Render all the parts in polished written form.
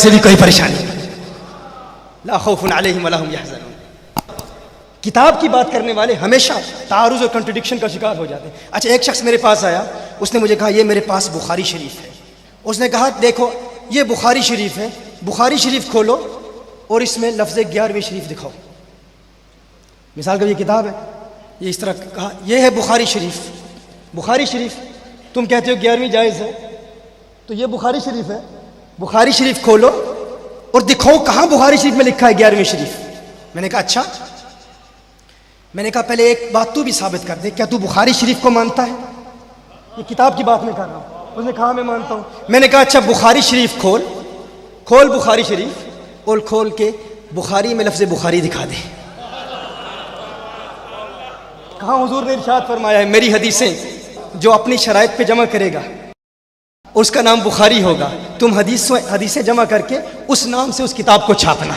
سے بھی کوئی پریشانی نہیں، لا خوف علیہم ولا هم یحزنون۔ کتاب کی بات کرنے والے ہمیشہ تعارض اور کنٹرڈکشن کا شکار ہو جاتے ہیں۔ اچھا، ایک شخص میرے پاس آیا، اس نے مجھے کہا یہ میرے پاس بخاری شریف ہے۔ اس نے کہا دیکھو یہ بخاری شریف ہے، بخاری شریف کھولو اور اس میں لفظ 11ویں شریف دکھاؤ۔ مثال کا یہ کتاب ہے، یہ اس طرح کہا یہ ہے بخاری شریف۔ بخاری شریف تم کہتے ہو 11ویں جائز ہے، تو یہ بخاری شریف ہے، بخاری شریف کھولو اور دکھاؤ کہاں بخاری شریف میں لکھا ہے 11ویں شریف۔ میں نے کہا اچھا، میں نے کہا پہلے ایک بات تو بھی ثابت کر دے، کیا تو بخاری شریف کو مانتا ہے؟ یہ کتاب کی بات میں کر رہا ہوں۔ اس نے کہا میں مانتا ہوں۔ میں نے کہا اچھا بخاری شریف کھول بخاری شریف اور کھول کے بخاری میں لفظ بخاری دکھا دے۔ کہاں حضور نے ارشاد فرمایا ہے میری حدیثیں جو اپنی شرائط پہ جمع کرے گا اس کا نام بخاری ہوگا، تم حدیثیں جمع کر کے اس نام سے اس کتاب کو چھاپنا۔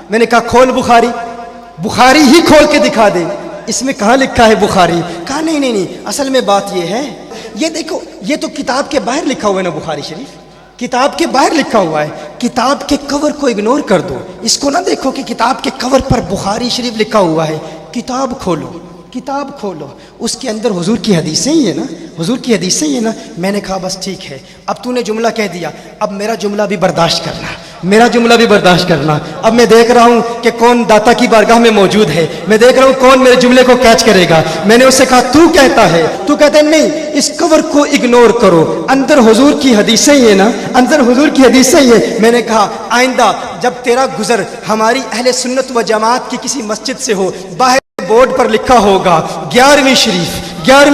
میں نے کہا کھول بخاری، بخاری ہی کھول کے دکھا دے، اس میں کہاں لکھا ہے بخاری؟ کہا نہیں، اصل میں بات یہ ہے، یہ دیکھو یہ تو کتاب کے باہر لکھا ہوا ہے نا بخاری شریف، کتاب کے باہر لکھا ہوا ہے، کتاب کے کور کو اگنور کر دو، اس کو نہ دیکھو کہ کتاب کے کور پر بخاری شریف لکھا ہوا ہے۔ کتاب کھولو، اس کے اندر حضور کی حدیثیں ہی ہے نا، حضور کی حدیثیں ہی ہے نا۔ میں نے کہا بس ٹھیک ہے، اب تو نے جملہ کہہ دیا، اب میرا جملہ بھی برداشت کرنا، اب میں دیکھ رہا ہوں کہ کون داتا کی بارگاہ میں موجود ہے، میں دیکھ رہا ہوں کون میرے جملے کو کیچ کرے گا۔ میں نے اس سے کہا تو کہتا ہے نہیں، اس کور کو اگنور کرو، اندر حضور کی حدیثیں ہی ہے نا، میں نے کہا آئندہ جب تیرا گزر ہماری اہل سنت و جماعت کی کسی مسجد سے ہو، باہر بورڈ پر لکھا ہوگا 11ویں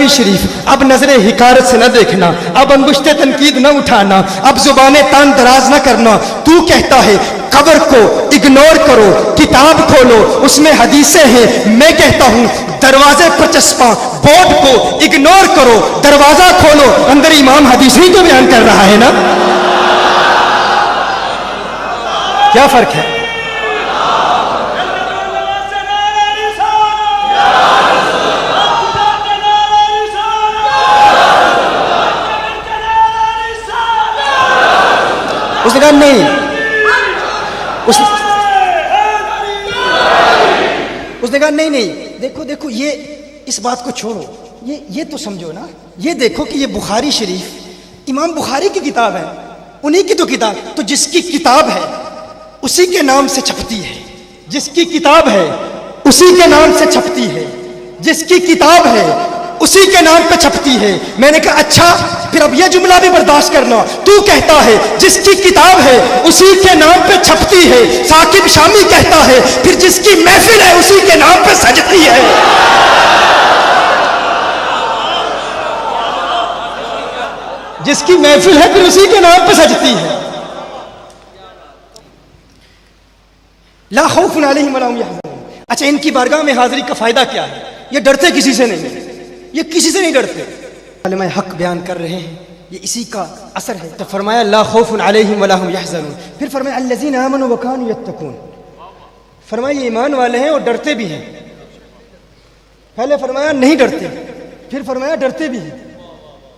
شریف، اب نظر حکارت سے نہ دیکھنا، اب انگشت تنقید نہ اٹھانا، اب زبان تان دراز نہ کرنا۔ تو کہتا ہے قبر کو اگنور کرو، کتاب کھولو، اس میں حدیثیں ہیں۔ میں کہتا ہوں دروازے پر چسپاں بورڈ کو اگنور کرو، دروازہ کھولو، اندر امام حدیث ہی تو بیان کر رہا ہے نا۔ کیا فرق ہے؟ اس نے کہا نہیں، اس نے کہا نہیں، دیکھو یہ اس بات کو چھوڑو، یہ تو سمجھو نا، یہ دیکھو کہ یہ بخاری شریف امام بخاری کی کتاب ہے، انہی کی تو کتاب، تو جس کی کتاب ہے اسی کے نام سے چھپتی ہے، جس کی کتاب ہے اسی کے نام سے چھپتی ہے، جس کی کتاب ہے اسی کے نام پہ چھپتی ہے۔ میں نے کہا اچھا پھر اب یہ جملہ بھی برداشت کرنا، تو کہتا ہے جس کی کتاب ہے اسی کے نام پہ چھپتی ہے، ثاقب شامی کہتا ہے پھر جس کی محفل ہے اسی کے نام پہ سجتی ہے۔ جس کی محفل ہے پھر اسی کے نام پہ سجتی ہے۔ لا خوف علیہم ولا هم یحزنون۔ اچھا ان کی بارگاہ میں حاضری کا فائدہ کیا ہے؟ یہ ڈرتے کسی سے نہیں، یہ کسی سے نہیں ڈرتے، کلمہ حق بیان کر رہے ہیں، یہ اسی کا اثر ہے۔ تو فرمایا لا خوف علیہم ولا هم یحزنون، پھر فرمایا الذین آمنوا وکانوا یتقون، فرمایا یہ ایمان والے ہیں اور ڈرتے بھی ہیں۔ پہلے فرمایا نہیں ڈرتے، پھر فرمایا ڈرتے بھی ہیں۔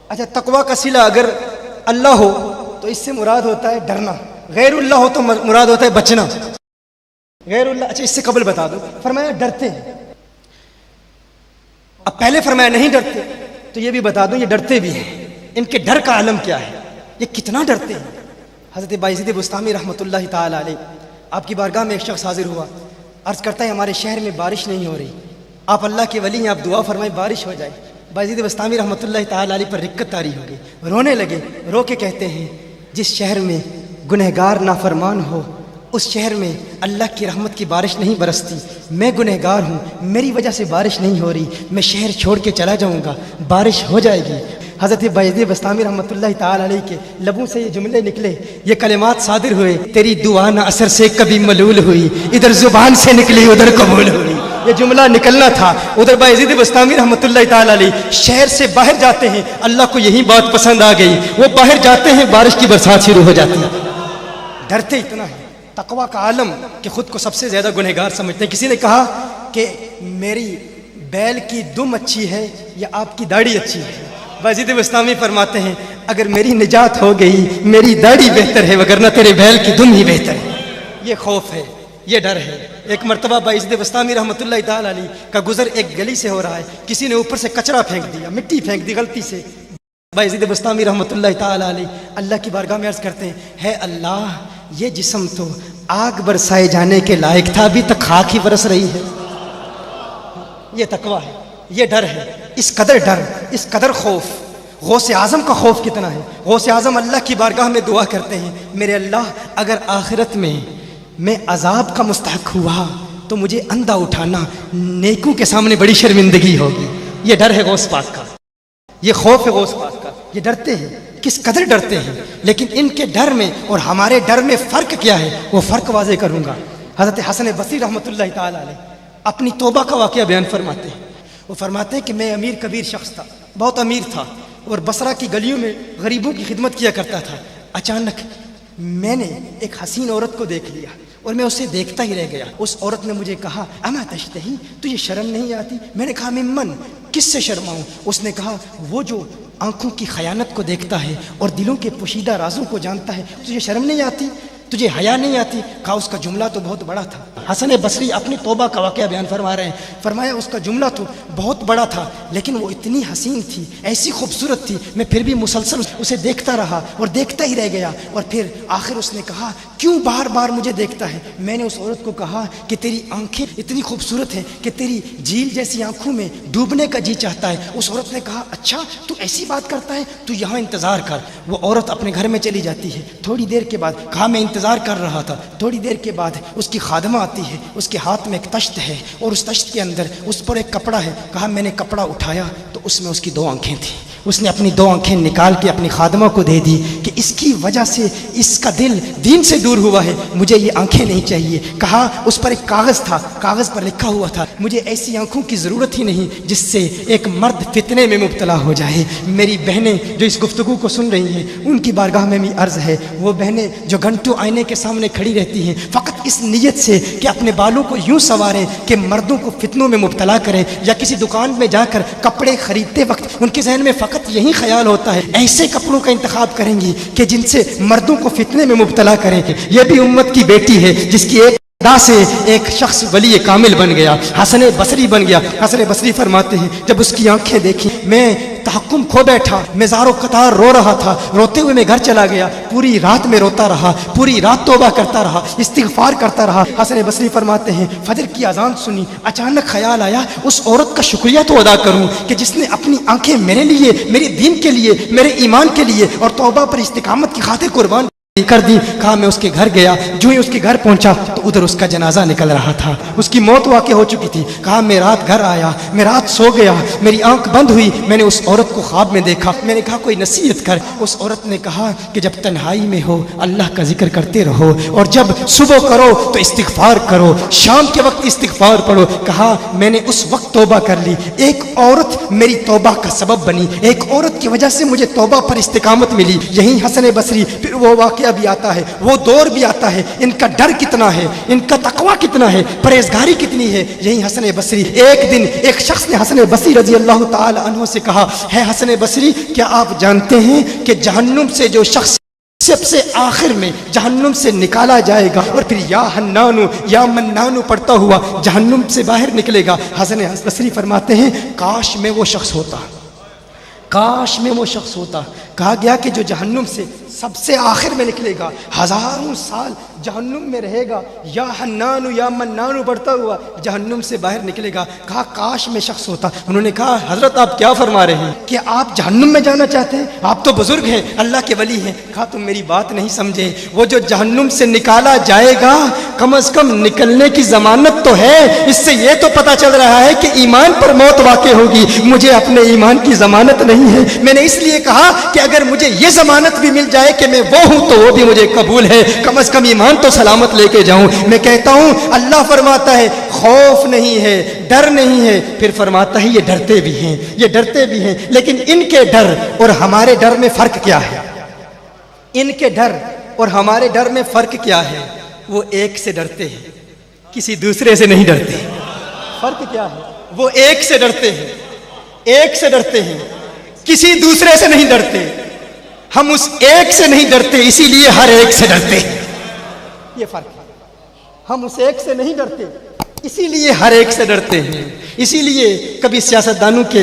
اچھا تقوی کا صلہ اگر اللہ ہو تو اس سے مراد ہوتا ہے ڈرنا، غیر اللہ ہو تو مراد ہوتا ہے بچنا، غیر اللہ۔ اچھا اس سے قبل بتا دو، فرمایا ڈرتے ہیں، اب پہلے فرمایا نہیں ڈرتے، تو یہ بھی بتا دوں یہ ڈرتے بھی ہیں۔ ان کے ڈر کا عالم کیا ہے، یہ کتنا ڈرتے ہیں۔ حضرت بایزید بستامی رحمۃ اللہ تعالی علیہ آپ کی بارگاہ میں ایک شخص حاضر ہوا، عرض کرتا ہے ہمارے شہر میں بارش نہیں ہو رہی، آپ اللہ کے ولی ہیں، آپ دعا فرمائیں بارش ہو جائے۔ بایزید بستامی رحمۃ اللہ تعالی علیہ پر رکت طاری ہو گئی، رونے لگے، رو کے کہتے ہیں جس شہر میں گنہگار نافرمان ہو اس شہر میں اللہ کی رحمت کی بارش نہیں برستی، میں گنہگار ہوں، میری وجہ سے بارش نہیں ہو رہی، میں شہر چھوڑ کے چلا جاؤں گا، بارش ہو جائے گی۔ حضرت بایزید بستامی رحمۃ اللہ تعالی علیہ کے لبوں سے یہ جملے نکلے، یہ کلمات صادر ہوئے، تیری دعا نہ اثر سے کبھی ملول ہوئی، ادھر زبان سے نکلی ادھر قبول ہوئی۔ یہ جملہ نکلنا تھا۔ ادھر بایزید بستامی رحمۃ اللہ تعالی علیہ شہر سے باہر جاتے ہیں، اللہ کو یہی بات پسند آ گئی، وہ باہر جاتے ہیں بارش کی برسات شروع ہو جاتی ہے۔ ڈرتے اتنا ہے، تقوی کا عالم کہ خود کو سب سے زیادہ گنہگار سمجھتے ہیں۔ کسی نے کہا کہ میری بیل کی دم اچھی ہے یا آپ کی داڑھی اچھی ہے؟ बायज़ीद बस्तामी फरमाते हैं अगर मेरी निजात हो गई मेरी दाढ़ी बेहतर है वगरना तेरे बैल की दुम ही बेहतर है। ये खौफ है, ये डर है। एक मरतबा बायज़ीद बस्तामी रहमतुल्लाह ताला अलैह का गुजर एक गली से हो रहा है, किसी ने ऊपर से कचरा फेंक दिया, मिट्टी फेंक दी गलती से। बायज़ीद बस्तामी रहमतुल्लाह ताला अलैह अल्लाह की बारगाह में अर्ज़ करते हैं, है अल्लाह ये जिस्म तो आग बरसाए जाने के लायक था, अभी तक खाक ही बरस रही है। ये तकवा है, ये डर है, इस कदर डर, इस कदर खौफ। गौसे आज़म का खौफ कितना है। गौसे आज़म अल्लाह की बारगाह में दुआ करते हैं, मेरे अल्लाह अगर आखिरत में मैं अजाब का मुस्तहक हुआ तो मुझे अंधा उठाना, नेकों के सामने बड़ी शर्मिंदगी होगी। ये डर है गौस पाक का, ये खौफ है गौस पाक का। ये डरते हैं, किस कदर डरते हैं। लेकिन इनके डर में और हमारे डर में फ़र्क क्या है, वो फ़र्क वाज़े करूँगा। हज़रत हसन बसरी रहमतुल्लाह ताला अलैह अपनी तौबा का वाक़या बयान फरमाते हैं। वो फरमाते हैं कि मैं अमीर कबीर शख्स था, बहुत अमीर था और बसरा की गलियों में गरीबों की खिदमत किया करता था। अचानक मैंने एक हसीन औरत को देख लिया और मैं उसे देखता ही रह गया। उस औरत ने मुझे कहा, अमा तश्तही, तुझे शर्म नहीं आती? मैंने कहा, मिम्मन, किससे शर्माऊँ? उसने कहा, वो जो आंखों की खयानत को देखता है और दिलों के पोशीदा राजों को जानता है, तुझे शर्म नहीं आती? तुझे हया नहीं आती? कहा, उसका जुमला तो बहुत बड़ा था। हसन बसरी अपनी तौबा का वाक़या बयान फरमा रहे हैं। फरमाया, उसका जुमला तो बहुत बड़ा था लेकिन वो इतनी हसीन थी, ऐसी खूबसूरत थी, मैं फिर भी मुसलसल उसे देखता रहा और देखता ही रह गया। और फिर आखिर उसने कहा, क्यों बार बार मुझे देखता है? मैंने उस औरत को कहा कि तेरी आंखें इतनी खूबसूरत हैं कि तेरी झील जैसी आंखों में डूबने का जी चाहता है। उस औरत ने कहा, अच्छा तू ऐसी बात करता है, तू यहाँ इंतज़ार कर। वो औरत अपने घर में चली जाती है। थोड़ी देर के बाद, कहा मैं इंतज़ार कर रहा था, थोड़ी देर के बाद उसकी खादमा आती है, उसके हाथ में एक तश्त है और उस तश्त के अंदर उस पर एक कपड़ा है। कहा मैंने कपड़ा उठाया तो उसमें उसकी 2 आंखें थी। उसने अपनी 2 आंखें निकाल के अपनी खादमा को दे दी कि इसकी वजह से इसका दिल दीन से दूर हुआ है, मुझे ये आंखें नहीं चाहिए। कहा उस पर एक कागज़ था, कागज़ पर लिखा हुआ था, मुझे ऐसी आंखों की ज़रूरत ही नहीं जिससे एक मर्द फितने में मुब्तला हो जाए। मेरी बहनें जो इस गुफ्तगू को सुन रही हैं, उनकी बारगाह में भी अर्ज़ है, वो बहनें जो घंटों आईने के सामने खड़ी रहती हैं फ़कत इस नीयत से कि अपने बालों को यूँ संवारें कि मर्दों को फितनों में मुब्तला करें, या किसी दुकान में जाकर कपड़े खरीदते वक्त उनके जहन में फ़कत यही ख्याल होता है ऐसे कपड़ों का इंतखाब करेंगी कि जिनसे मर्दों को फितने में मुब्तला करें। ये भी उम्मत की बेटी है जिसकी एक अदा से एक शख्स वली कामिल बन गया, हसन बसरी बन गया। हसन बसरी फरमाते हैं, जब उसकी आंखें देखी मैं तहक्कुम खो बैठा, मैं ज़ारो कतार रो रहा था। रोते हुए मैं घर चला गया, पूरी रात में रोता रहा, पूरी रात तौबा करता रहा, इस्तिग़फ़ार करता रहा। हसन बसरी फरमाते हैं, फजर की अजान सुनी, अचानक ख्याल आया उस औरत का शुक्रिया तो अदा करूं कि जिसने अपनी आंखें मेरे लिए, मेरे दीन के लिए, मेरे ईमान के लिए और तौबा पर इस्तिकामत की खातिर कुर्बान कर दी। कहा मैं उसके घर गया, जो ही उसके घर पहुंचा तो उधर उसका जनाजा निकल रहा था, उसकी मौत वाक़ई हो चुकी थी। कहा मैं रात घर आया, मैं रात सो गया, मेरी आंख बंद हुई, मैंने उस औरत को ख्वाब में देखा। मैंने कहा कोई नसीहत कर। उस औरत ने कहा कि जब तन्हाई में हो अल्लाह का जिक्र करते रहो और जब सुबह करो तो इस्तिग़फ़ार करो, शाम के वक्त इस्तिग़फ़ार पढ़ो। कहा मैंने उस वक्त तौबा कर ली, एक औरत मेरी तौबा का सबब बनी, एक औरत की वजह से मुझे तौबा पर इस्तिकामत मिली। यही हसन बसरी फिर वो वाक़या भी आता है, वो दौर भी आता है, इनका डर कितना है, इनका तकवा कितना है, परहेजगारी कितनी है। यही हसन बसरी, एक दिन एक शख्स ने हसन बसरी रजी अल्लाह ताला अन्हु से कहा, है हसन बसरी क्या आप जानते हैं कि जहन्नुम से जो शख्स सबसे आखिर में जहन्नुम से निकाला जाएगा और फिर या हन्नानु या मन्नानु पढ़ता हुआ जहन्नुम से बाहर निकलेगा। हसन बसरी फरमाते हैं, काश में वो शख्स होता, काश में वो शख्स होता। कहा गया कि जो जहन्नुम से सबसे आखिर में निकलेगा, हजारों साल जहन्नुम में रहेगा, या हन्नानु या मन्नानु बढ़ता हुआ जहन्नुम से बाहर निकलेगा। कहा काश में शख्स होता। उन्होंने कहा हजरत आप क्या फरमा रहे हैं कि आप जहन्नुम में जाना चाहते हैं? आप तो बुजुर्ग हैं, अल्लाह के वली हैं। कहा तुम मेरी बात नहीं समझे, वो जो जहन्नुम से निकाला जाएगा कम अज कम निकलने की जमानत तो है, इससे ये तो पता चल रहा है कि ईमान पर मौत वाक़ई होगी। मुझे अपने ईमान की जमानत नहीं है। मैंने इसलिए कहा कि अगर मुझे ये जमानत भी मिल जाए कि मैं वो हूं तो वो भी मुझे कबूल है, कम अज कम ईमान तो सलामत लेके जाऊं। मैं कहता हूं अल्लाह फरमाता है खौफ नहीं है, डर नहीं है, फिर फरमाता है ये डरते भी हैं, ये डरते भी हैं। लेकिन इनके डर और हमारे डर में फर्क क्या है? इनके डर और हमारे डर में फर्क क्या है? वो एक से डरते हैं, किसी दूसरे से नहीं डरते। फर्क क्या है? वो एक से डरते हैं, एक से डरते हैं, کسی دوسرے سے نہیں ڈرتے، ہم اس ایک سے نہیں ڈرتے، اسی لیے ہر ایک سے ڈرتے ہیں۔ یہ فرق ہے، ہم اس ایک سے نہیں ڈرتے اسی لیے ہر ایک سے ڈرتے ہیں۔ اسی لیے کبھی سیاستدانوں کے